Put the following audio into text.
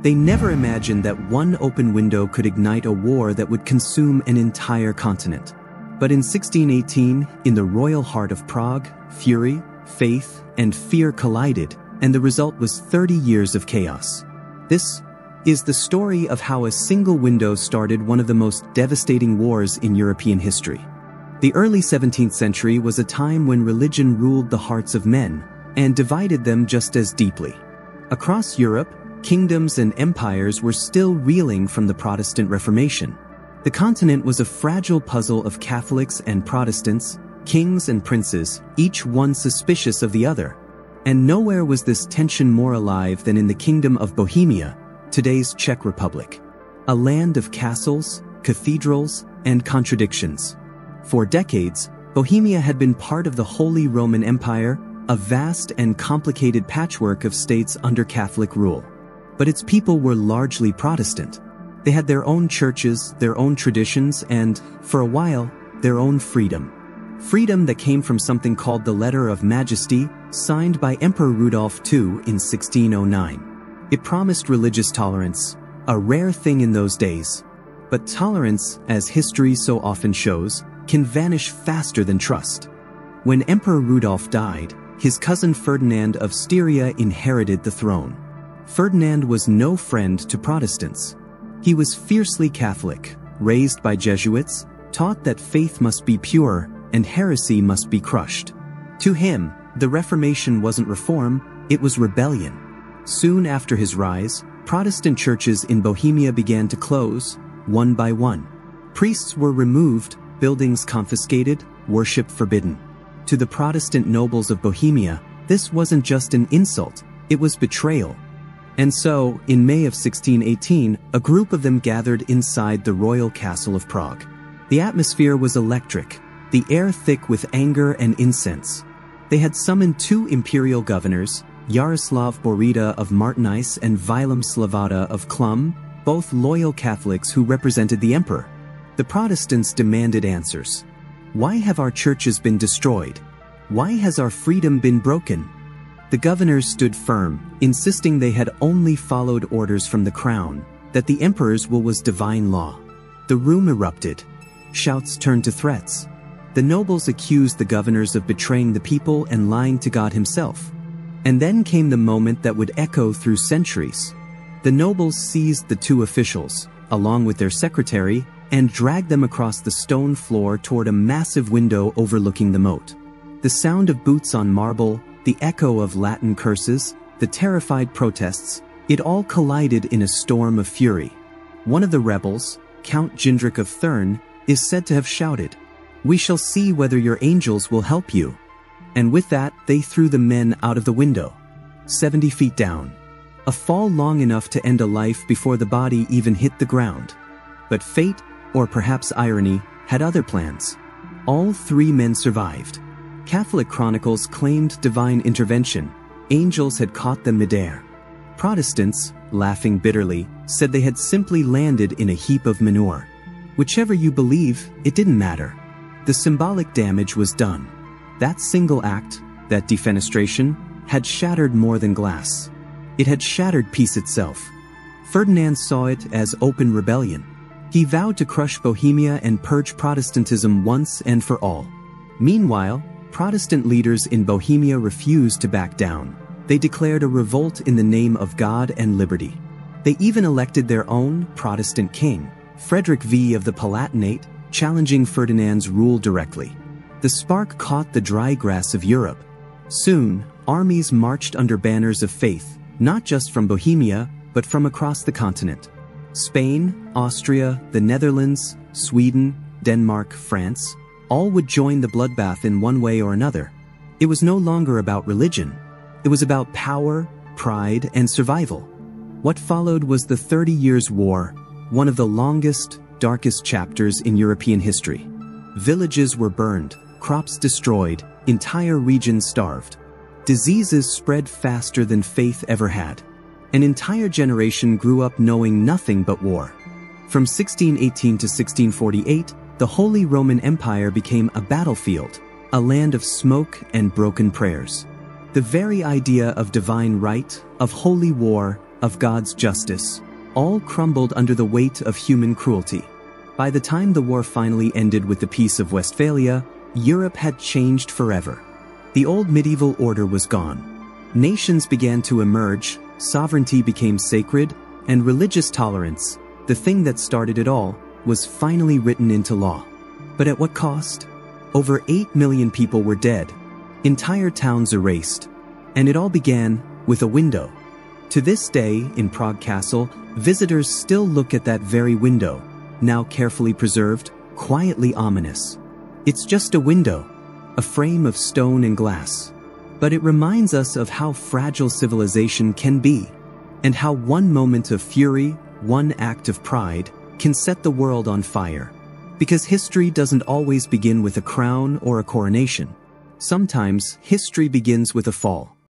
They never imagined that one open window could ignite a war that would consume an entire continent. But in 1618, in the royal heart of Prague, fury, faith, and fear collided, and the result was 30 years of chaos. This is the story of how a single window started one of the most devastating wars in European history. The early 17th century was a time when religion ruled the hearts of men, and divided them just as deeply. Across Europe, kingdoms and empires were still reeling from the Protestant Reformation. The continent was a fragile puzzle of Catholics and Protestants, kings and princes, each one suspicious of the other. And nowhere was this tension more alive than in the Kingdom of Bohemia, today's Czech Republic. A land of castles, cathedrals, and contradictions. For decades, Bohemia had been part of the Holy Roman Empire, a vast and complicated patchwork of states under Catholic rule. But its people were largely Protestant. They had their own churches, their own traditions, and, for a while, their own freedom. Freedom that came from something called the Letter of Majesty, signed by Emperor Rudolph II in 1609. It promised religious tolerance, a rare thing in those days. But tolerance, as history so often shows, can vanish faster than trust. When Emperor Rudolph died, his cousin Ferdinand of Styria inherited the throne. Ferdinand was no friend to Protestants. He was fiercely Catholic, raised by Jesuits, taught that faith must be pure and heresy must be crushed. To him, the Reformation wasn't reform, it was rebellion. Soon after his rise, Protestant churches in Bohemia began to close, one by one. Priests were removed, buildings confiscated, worship forbidden. To the Protestant nobles of Bohemia, this wasn't just an insult, it was betrayal. And so, in May of 1618, a group of them gathered inside the royal castle of Prague. The atmosphere was electric, the air thick with anger and incense. They had summoned two imperial governors, Yaroslav Borida of Martinice and Vilém Slavata of Chlum, both loyal Catholics who represented the emperor. The Protestants demanded answers. Why have our churches been destroyed? Why has our freedom been broken? The governors stood firm, insisting they had only followed orders from the crown, that the emperor's will was divine law. The room erupted. Shouts turned to threats. The nobles accused the governors of betraying the people and lying to God himself. And then came the moment that would echo through centuries. The nobles seized the two officials, along with their secretary, and dragged them across the stone floor toward a massive window overlooking the moat. The sound of boots on marble, the echo of Latin curses, the terrified protests, it all collided in a storm of fury. One of the rebels, Count Gindric of Thurn, is said to have shouted, "We shall see whether your angels will help you." And with that, they threw the men out of the window, 70 feet down. A fall long enough to end a life before the body even hit the ground. But fate, or perhaps irony, had other plans. All three men survived. Catholic chronicles claimed divine intervention. Angels had caught them midair. Protestants, laughing bitterly, said they had simply landed in a heap of manure. Whichever you believe, it didn't matter. The symbolic damage was done. That single act, that defenestration, had shattered more than glass. It had shattered peace itself. Ferdinand saw it as open rebellion. He vowed to crush Bohemia and purge Protestantism once and for all. Meanwhile, Protestant leaders in Bohemia refused to back down. They declared a revolt in the name of God and liberty. They even elected their own Protestant king, Frederick V of the Palatinate, challenging Ferdinand's rule directly. The spark caught the dry grass of Europe. Soon, armies marched under banners of faith, not just from Bohemia, but from across the continent. Spain, Austria, the Netherlands, Sweden, Denmark, France, all would join the bloodbath in one way or another. It was no longer about religion. It was about power, pride, and survival. What followed was the 30 Years' War, one of the longest, darkest chapters in European history. Villages were burned, crops destroyed, entire regions starved. Diseases spread faster than faith ever had. An entire generation grew up knowing nothing but war. From 1618 to 1648, the Holy Roman Empire became a battlefield, a land of smoke and broken prayers. The very idea of divine right, of holy war, of God's justice, all crumbled under the weight of human cruelty. By the time the war finally ended with the Peace of Westphalia, Europe had changed forever. The old medieval order was gone. Nations began to emerge, sovereignty became sacred, and religious tolerance, the thing that started it all, was finally written into law. But at what cost? Over 8 million people were dead, entire towns erased, and it all began with a window. To this day, in Prague Castle, visitors still look at that very window, now carefully preserved, quietly ominous. It's just a window, a frame of stone and glass. But it reminds us of how fragile civilization can be, and how one moment of fury, one act of pride, can set the world on fire. Because history doesn't always begin with a crown or a coronation. Sometimes history begins with a fall.